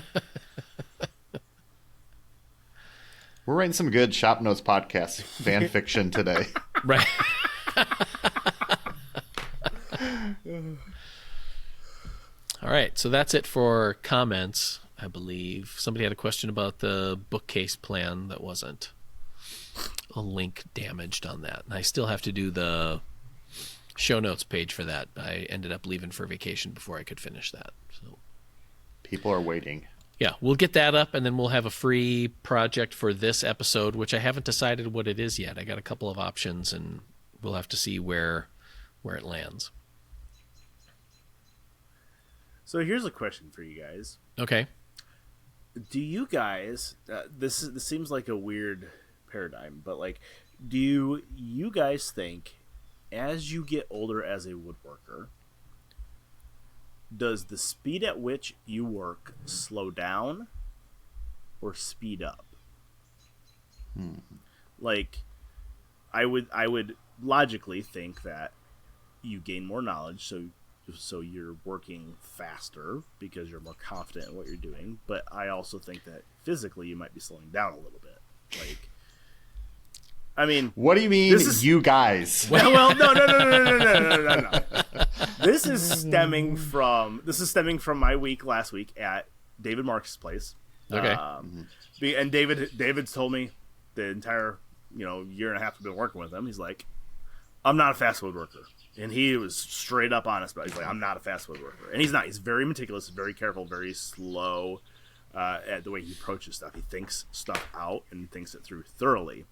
We're writing some good ShopNotes podcast fan fiction today. Right. All right, so that's it for comments, I believe. Somebody had a question about the bookcase plan that wasn't a link damaged on that. And I still have to do the show notes page for that. I ended up leaving for vacation before I could finish that. So People are waiting. yeah, we'll get that up, and then we'll have a free project for this episode, which I haven't decided what it is yet. I got a couple of options, and we'll have to see where it lands. So here's a question for you guys. Okay. Do you guys this seems like a weird paradigm, but like, do you guys think as you get older as a woodworker, does the speed at which you work slow down or speed up? Like, I would logically think that you gain more knowledge, so you're working faster because you're more confident in what you're doing. But I also think that physically you might be slowing down a little bit. Like, I mean, what do you mean, you guys? Well, no. This is stemming from my week last week at David Marks' place. Okay. And David's told me the entire year and a half I've been working with him. He's like, I'm not a fast food worker. And he was straight up honest about it. He's like, I'm not a fast food worker. And he's not. He's very meticulous, very careful, very slow at the way he approaches stuff. He thinks stuff out and thinks it through thoroughly.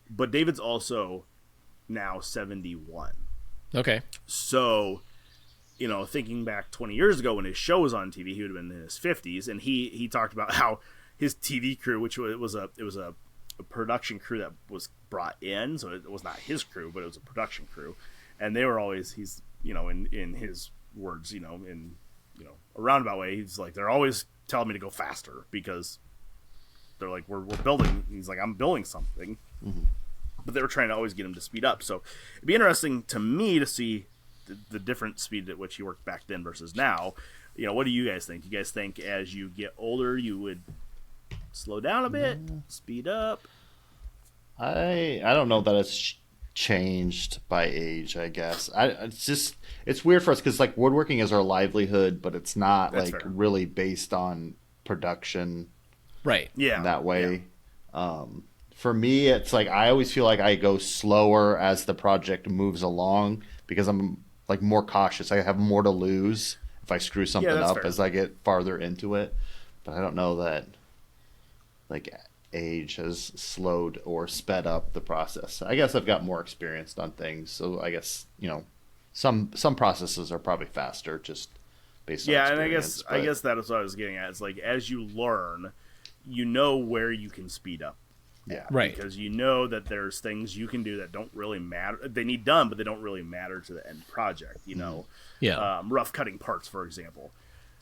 But David's also now 71. Okay. So, thinking back 20 years ago when his show was on TV, he would have been in his 50s. And he talked about how his TV crew, which was a production crew that was brought in. So it was not his crew, but it was a production crew. And they were always, in his words, in a roundabout way, he's like, they're always telling me to go faster because they're like, we're building. He's like, I'm building something. Mm-hmm. But they were trying to always get him to speed up. So it'd be interesting to me to see the different speed at which he worked back then versus now. What do you guys think? Do you guys think as you get older, you would slow down a bit, speed up? I don't know that it's changed by age, I guess. It's weird for us because like woodworking is our livelihood, but it's not That's like fair. Really based on production, right? Yeah, that way. Yeah. For me, it's like I always feel like I go slower as the project moves along because I'm like more cautious. I have more to lose if I screw something up fair. As I get farther into it. But I don't know that like age has slowed or sped up the process. I guess I've got more experience on things, so I guess some processes are probably faster just based on experience. And I guess that is what I was getting at. It's like as you learn, where you can speed up. Yeah, right. Because that there's things you can do that don't really matter. They need done, but they don't really matter to the end project. Yeah. Rough cutting parts, for example.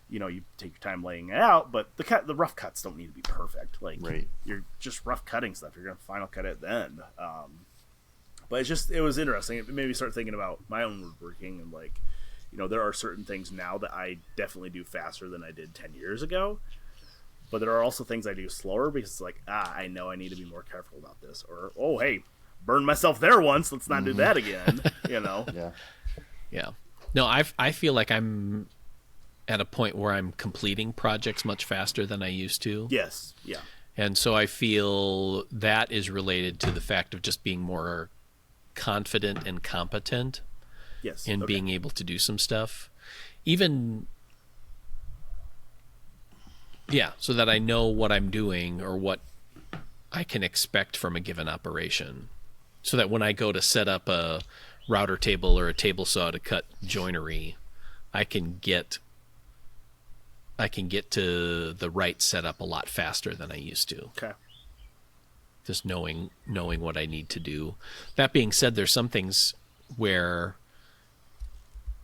You take your time laying it out, but the rough cuts don't need to be perfect. Like right. You're just rough cutting stuff. You're gonna final cut it at the end. But it was interesting. It made me start thinking about my own woodworking and like, there are certain things now that I definitely do faster than I did 10 years ago. But there are also things I do slower because it's like, I know I need to be more careful about this. Or, oh, hey, burned myself there once. Let's not do that again. Yeah. Yeah. No, I feel like I'm at a point where I'm completing projects much faster than I used to. Yes. Yeah. And so I feel that is related to the fact of just being more confident and competent in being able to do some stuff. So that I know what I'm doing or what I can expect from a given operation. So that when I go to set up a router table or a table saw to cut joinery, I can get to the right setup a lot faster than I used to. Okay. Just knowing what I need to do. That being said, there's some things where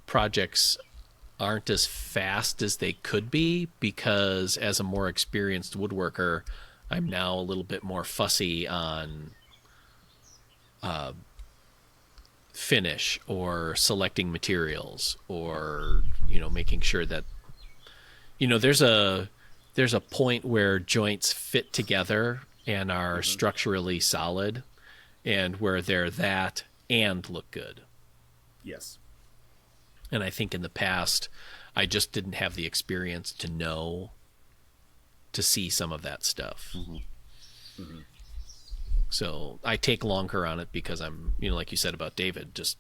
projects aren't as fast as they could be because as a more experienced woodworker, I'm now a little bit more fussy on finish or selecting materials or making sure that there's a point where joints fit together and are structurally solid and where they're that and look good. Yes. And I think in the past, I just didn't have the experience to see some of that stuff. Mm-hmm. Mm-hmm. So I take longer on it because I'm, like you said about David, just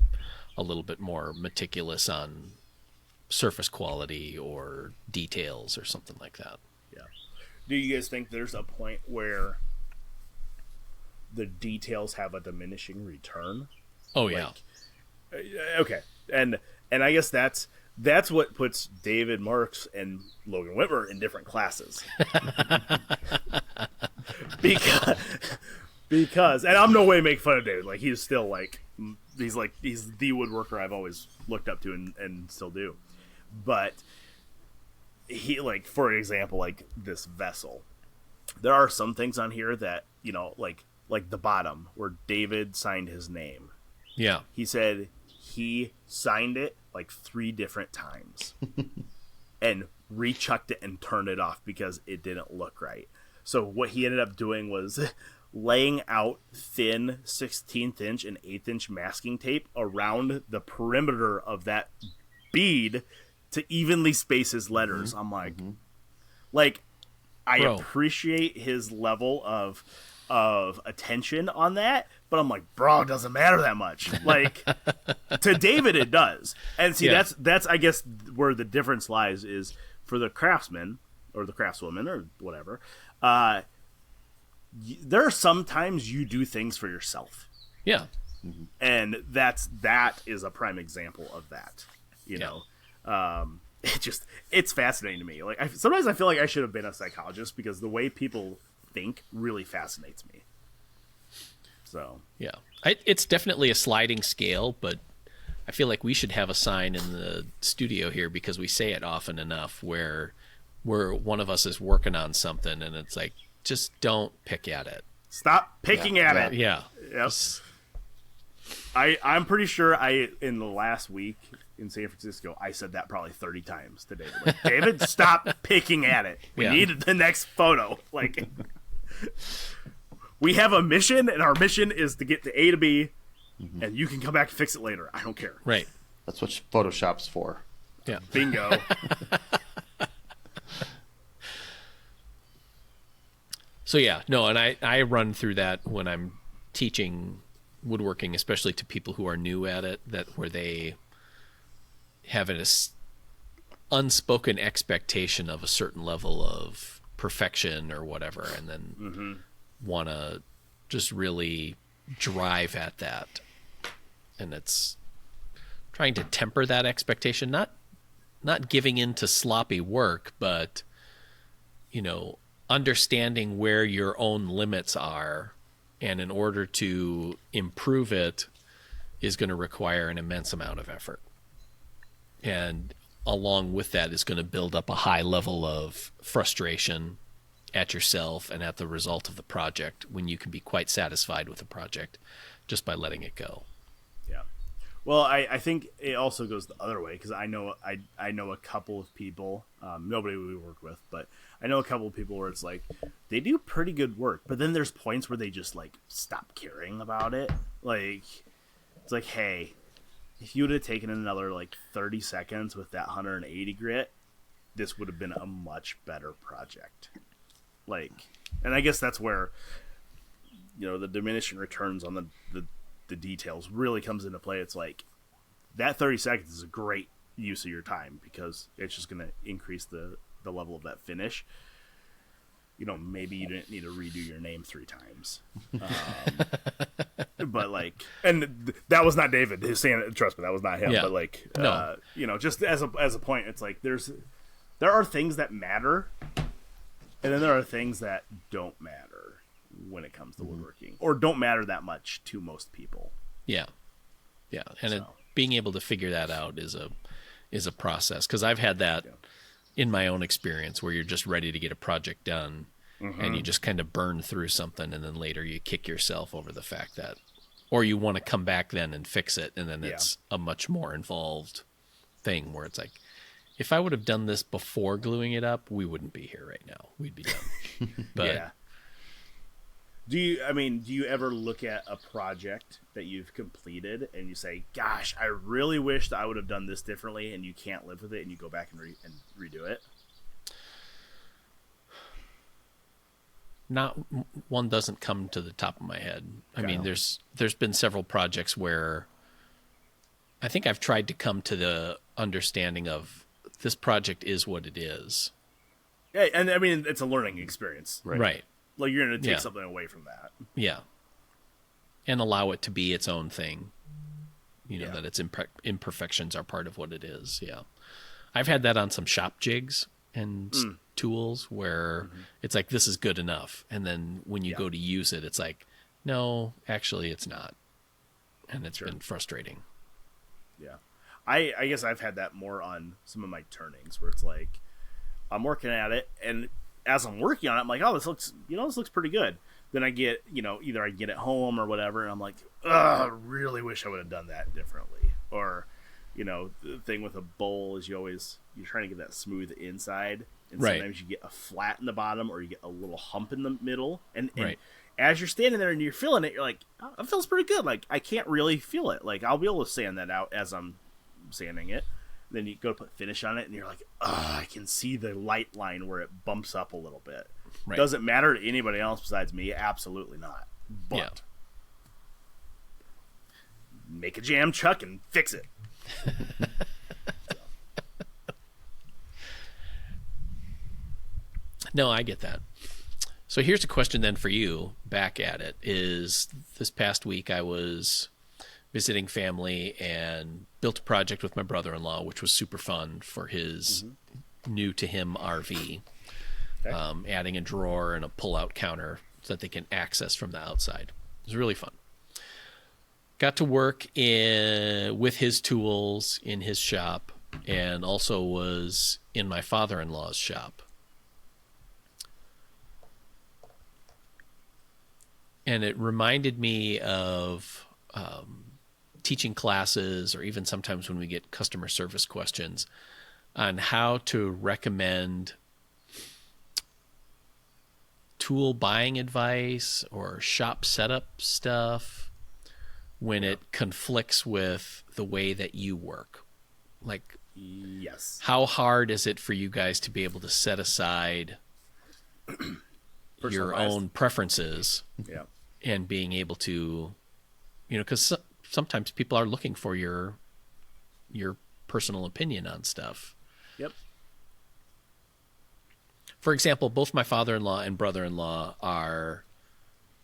a little bit more meticulous on surface quality or details or something like that. Yeah. Do you guys think there's a point where the details have a diminishing return? Oh, yeah. Okay. And I guess that's what puts David Marks and Logan Whitmer in different classes. because and I'm no way making fun of David. Like he's still he's the woodworker I've always looked up to and still do. But he for example, this vessel. There are some things on here that, like the bottom where David signed his name. Yeah. He said he signed it like 3 different times and rechucked it and turned it off because it didn't look right. So what he ended up doing was laying out thin 16th inch and 1/8 inch masking tape around the perimeter of that bead to evenly space his letters. I'm like, I appreciate his level of attention on that, but I'm like, bro, it doesn't matter that much. Like, to David it does. And see, that's I guess where the difference lies, is for the craftsman or the craftswoman or whatever, there are sometimes you do things for yourself. Yeah. And that is a prime example of that, you know. It's fascinating to me. Like, sometimes I feel like I should have been a psychologist, because the way people think really fascinates me. So yeah, it's definitely a sliding scale, but I feel like we should have a sign in the studio here, because we say it often enough, where one of us is working on something and it's like, just don't pick at it. Stop picking at it. Yeah. Yep. I'm pretty sure in the last week in San Francisco, I said that probably 30 times to David. Like, David, stop picking at it. We need the next photo. Like, we have a mission, and our mission is to get to A to B, and you can come back and fix it later. I don't care. Right. That's what Photoshop's for. Yeah. Bingo. So yeah, no, and I run through that when I'm teaching woodworking, especially to people who are new at it, where they have an unspoken expectation of a certain level of perfection or whatever, and then want to just really drive at that. And it's trying to temper that expectation, not giving in to sloppy work, but, you know, understanding where your own limits are, and in order to improve it is going to require an immense amount of effort. And along with that is going to build up a high level of frustration at yourself and at the result of the project, when you can be quite satisfied with the project just by letting it go. Yeah. Well, I think it also goes the other way, because I know a couple of people, nobody we work with, but I know a couple of people where it's like they do pretty good work, but then there's points where they just like stop caring about it. Like, it's like, hey, if you would have taken another like 30 seconds with that 180 grit, this would have been a much better project. Like, and I guess that's where, you know, the diminishing returns on the details really comes into play. It's like that 30 seconds is a great use of your time, because it's just going to increase the level of that finish. You know, maybe you didn't need to redo your name 3 times. But like, and that was not David who's saying it, trust me, that was not him. Yeah. But like, No. You know, just as a point, it's like there are things that matter, and then there are things that don't matter when it comes to woodworking, or don't matter that much to most people. Yeah. Yeah. And being able to figure that out is a process, because I've had that in my own experience, where you're just ready to get a project done and you just kind of burn through something, and then later you kick yourself over the fact that, or you want to come back then and fix it, and then it's a much more involved thing, where it's like, if I would have done this before gluing it up, we wouldn't be here right now. We'd be done. But Do you ever look at a project that you've completed and you say, gosh, I really wish that I would have done this differently, and you can't live with it, and you go back and redo it? not one doesn't come to the top of my head. I mean, there's been several projects where I think I've tried to come to the understanding of this project is what it is. Yeah, and I mean, it's a learning experience. Right. Like, you're going to take something away from that. Yeah. And allow it to be its own thing. You know, that its imperfections are part of what it is. Yeah. I've had that on some shop jigs and tools where it's like, this is good enough. And then when you go to use it, it's like, no, actually it's not. And it's been frustrating. Yeah. I guess I've had that more on some of my turnings, where it's like, I'm working at it, and as I'm working on it, I'm like, oh, this looks pretty good. then I get, either I get it home or whatever, and I'm like, I really wish I would have done that differently. Or, the thing with a bowl is you're trying to get that smooth inside, and sometimes you get a flat in the bottom, or you get a little hump in the middle, and as you're standing there and you're feeling it, you're like, oh, it feels pretty good. Like, I can't really feel it. Like, I'll be able to sand that out as I'm sanding it. Then you go to put finish on it, and you're like, I can see the light line where it bumps up a little bit. Right. Does it matter to anybody else besides me? Absolutely not. But make a jam chuck and fix it. No, I get that. So here's a question then for you, back at it, is this past week I was visiting family and built a project with my brother-in-law, which was super fun for his new to him RV, adding a drawer and a pull-out counter so that they can access from the outside. It was really fun. Got to work with his tools in his shop, and also was in my father-in-law's shop. And it reminded me of teaching classes, or even sometimes when we get customer service questions, on how to recommend tool buying advice or shop setup stuff when it conflicts with the way that you work. Like, yes, how hard is it for you guys to be able to set aside your own preferences and being able to, because sometimes people are looking for your personal opinion on stuff. Yep. For example, both my father-in-law and brother-in-law are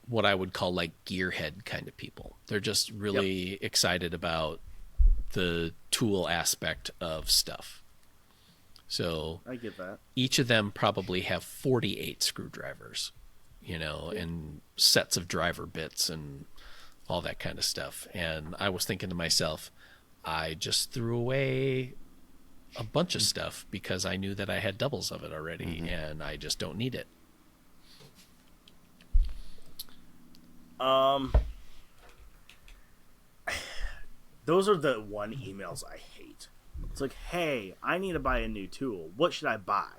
what I would call like gearhead kind of people. They're just really excited about the tool aspect of stuff. So I get that. Each of them probably have 48 screwdrivers, and sets of driver bits and all that kind of stuff. And I was thinking to myself, I just threw away a bunch of stuff because I knew that I had doubles of it already, and I just don't need it. Those are the one emails I hate. It's like, hey, I need to buy a new tool. What should I buy?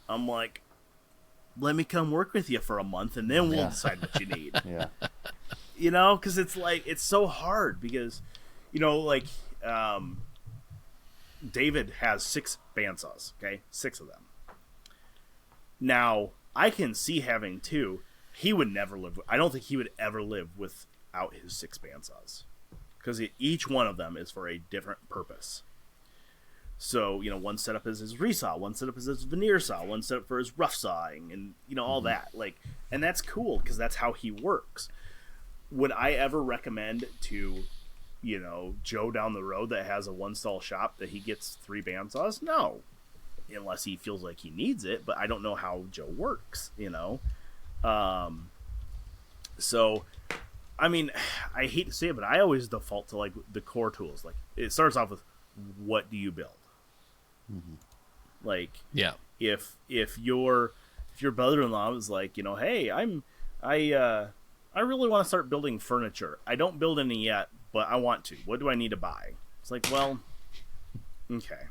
I'm like, let me come work with you for a month, and then we'll decide what you need. Because it's like, it's so hard because, David has 6 bandsaws, okay? 6 of them. Now, I can see having 2. He would never live. I don't think he would ever live without his 6 bandsaws, because each one of them is for a different purpose. So, one setup is his resaw, one setup is his veneer saw, one setup for his rough sawing, and, all that. And that's cool, because that's how he works. Would I ever recommend to, Joe down the road that has a one-stall shop that he gets 3 bandsaws? No. Unless he feels like he needs it, but I don't know how Joe works, So, I mean, I hate to say it, but I always default to, like, the core tools. Like, it starts off with, what do you build? Like, if your brother-in-law is like, hey, I really want to start building furniture. I don't build any yet, but I want to. What do I need to buy? It's like, well, okay.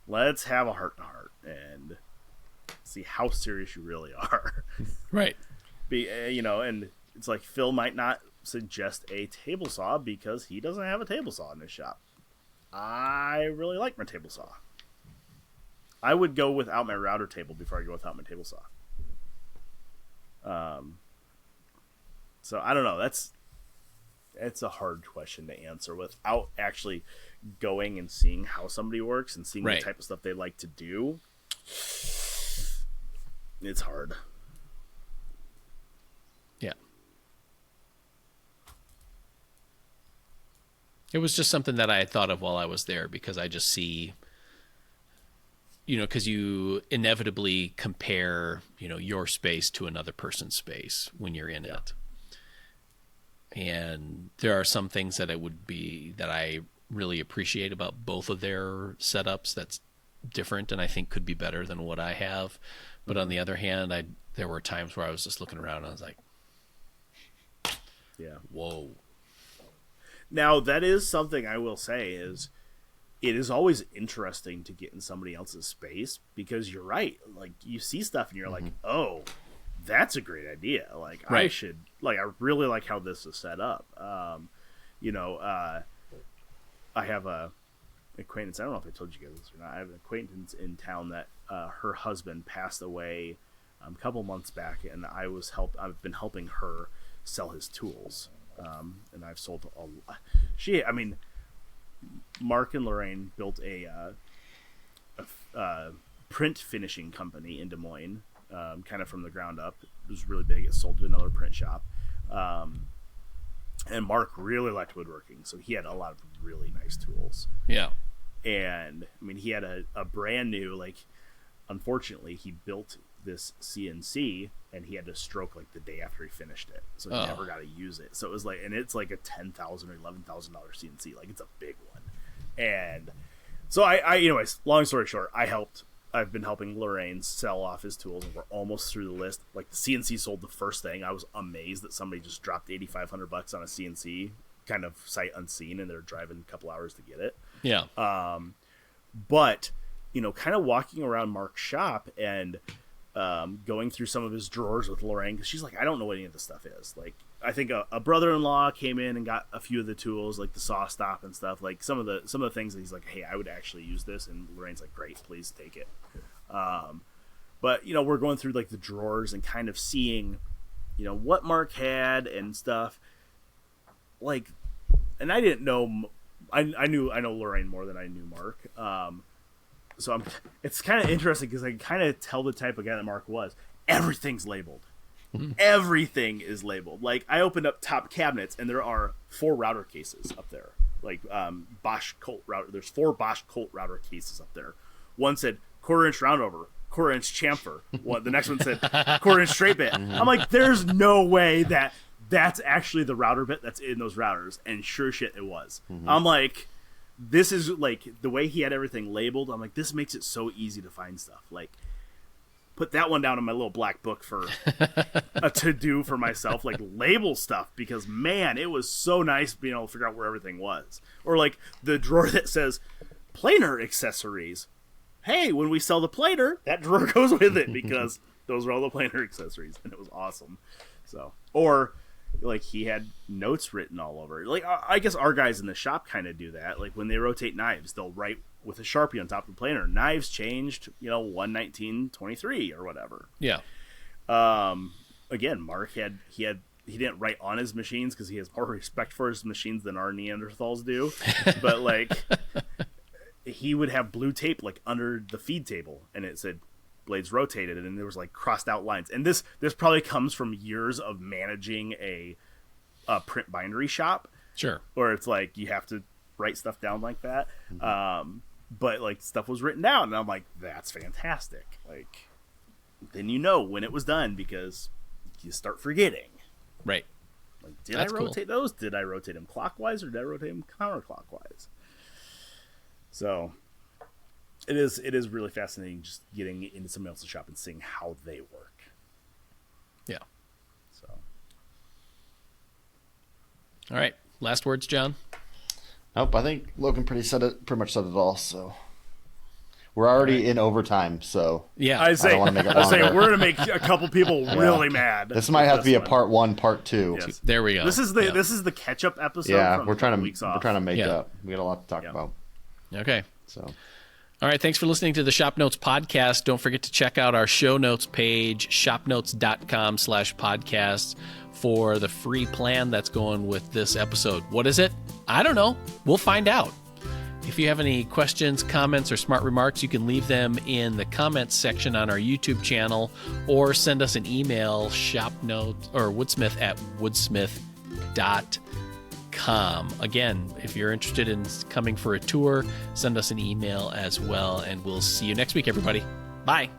Let's have a heart-to-heart and see how serious you really are. Right. And it's like, Phil might not suggest a table saw because he doesn't have a table saw in his shop. I really like my table saw. I would go without my router table before I go without my table saw. So I don't know. It's a hard question to answer without actually going and seeing how somebody works and seeing the type of stuff they like to do. It's hard. Yeah. It was just something that I had thought of while I was there, because I just see, because you inevitably compare, your space to another person's space when you're in it. And there are some things that I really appreciate about both of their setups that's different and I think could be better than what I have. But on the other hand, there were times where I was just looking around and I was like, yeah, whoa. Now, that is something I will say is it is always interesting to get in somebody else's space because you're right. Like, you see stuff and you're like, oh, that's a great idea. Like, Right. I really like how this is set up. I have a acquaintance. I don't know if I told you guys this or not. I have an acquaintance in town that her husband passed away a couple months back, and I've been helping her sell his tools. And I've sold a lot. Mark and Lorraine built a print finishing company in Des Moines, kind of from the ground up. It was really big. It sold to another print shop. And Mark really liked woodworking, so he had a lot of really nice tools. Yeah. And I mean, he had a brand new, like, unfortunately, he built this CNC and he had to stroke like the day after he finished it, so he never got to use it. So it was like, and it's like a $10,000 or $11,000 CNC, like it's a big one. And so I anyways, long story short, I've been helping Lorraine sell off his tools, and we're almost through the list. Like, the CNC sold the first thing. I was amazed that somebody just dropped $8,500 on a CNC, kind of sight unseen, and they're driving a couple hours to get it. Yeah. But, kind of walking around Mark's shop and going through some of his drawers with Lorraine, because she's like, I don't know what any of this stuff is. Like, I think a brother-in-law came in and got a few of the tools, like the saw stop and stuff, like some of the things that he's like, hey, I would actually use this, and Lorraine's like, great, please take it. But we're going through like the drawers and kind of seeing, what Mark had and stuff. Like, and I didn't know, I know Lorraine more than I knew Mark. So it's kind of interesting because I can kind of tell the type of guy that Mark was. Everything's labeled. Everything is labeled. Like, I opened up top cabinets and there are 4 router cases up there. Like, Bosch Colt router. There's 4 Bosch Colt router cases up there. One said 1/4 inch roundover, 1/4 inch chamfer. The next one said 1/4 inch straight bit. I'm like, there's no way that's actually the router bit that's in those routers. And sure shit, it was. I'm like, this is like the way he had everything labeled. I'm like, this makes it so easy to find stuff. Like, put that one down in my little black book for a to-do for myself, like label stuff, because man, it was so nice being able to figure out where everything was. Or like the drawer that says planer accessories. Hey, when we sell the planer, that drawer goes with it because those are all the planer accessories, and it was awesome. So, or like he had notes written all over. Like, I guess our guys in the shop kind of do that. Like, when they rotate knives, they'll write with a Sharpie on top of the planer, knives changed, 1/19/23 or whatever. Yeah. Again, Mark he didn't write on his machines because he has more respect for his machines than our Neanderthals do. But like, he would have blue tape like under the feed table, and it said blades rotated, and there was like crossed out lines. And this probably comes from years of managing a print bindery shop. Sure. Where it's like you have to write stuff down like that. But like, stuff was written down, and I'm like, that's fantastic. Like, then when it was done, because you start forgetting. Right. Like, did I rotate those? Did I rotate them clockwise or did I rotate them counterclockwise? So it is really fascinating just getting into somebody else's shop and seeing how they work. Yeah. So. All right. Last words, John? Nope, I think Logan pretty much said it all. So we're already in overtime. So yeah, I don't want to make it longer. We're gonna make a couple people really mad. This might have to be a part 1, part 2. Yes. There we go. This is the catch up episode. Yeah, we're trying to make it up. We got a lot to talk about. Okay. So. All right, thanks for listening to the ShopNotes Podcast. Don't forget to check out our show notes page, shopnotes.com/podcast, for the free plan that's going with this episode. What is it? I don't know. We'll find out. If you have any questions, comments, or smart remarks, you can leave them in the comments section on our YouTube channel, or send us an email, woodsmith@woodsmith.com. Again, if you're interested in coming for a tour, send us an email as well, and we'll see you next week, everybody. Bye.